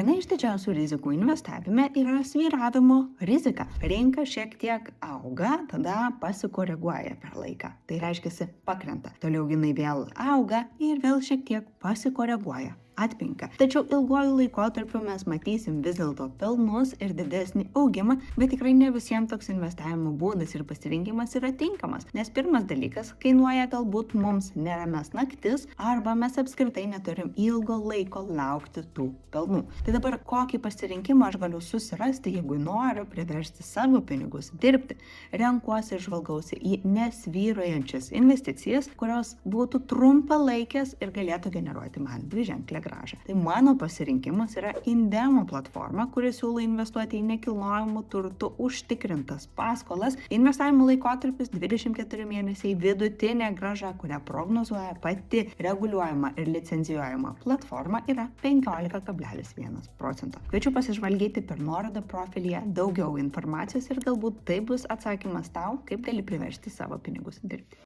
Viena iš didžiausių rizikų investavime yra svyravimo rizika. Rinka šiek tiek auga, tada pasikoreguoja per laiką. Tai reiškia, pakrenta. Toliau jinai vėl auga ir vėl šiek tiek pasikoreguoja. Atpinka. Tačiau ilguoju laikotarpiu mes matysim vis dėlto pelnus ir didesnį augimą, bet tikrai ne visiems toks investavimo būdas ir pasirinkimas yra tinkamas, nes pirmas dalykas kainuoja galbūt mums nerames naktis arba mes apskritai neturim ilgo laiko laukti tų pelnų. Tai dabar kokį pasirinkimą aš galiu susirasti, jeigu noriu priversti savo pinigus dirbti? Renkuosi ir žvalgausi į nesvyruojančias investicijas, kurios būtų trumpalaikės ir galėtų generuoti man dviženklę grąžą. Tai mano pasirinkimas yra Indemo platforma, kuri siūlo investuoti į nekilnojamų turtų užtikrintas paskolas. Investavimo laikotarpis 24 mėnesiai, vidutinė grąža, kurią prognozuoja pati reguliuojama ir licencijuojama platforma, yra 15,1%. Kviečiu pasižvalgyti per nuorodą profilyje daugiau informacijos ir galbūt tai bus atsakymas tau, kaip gali priversti savo pinigus dirbti.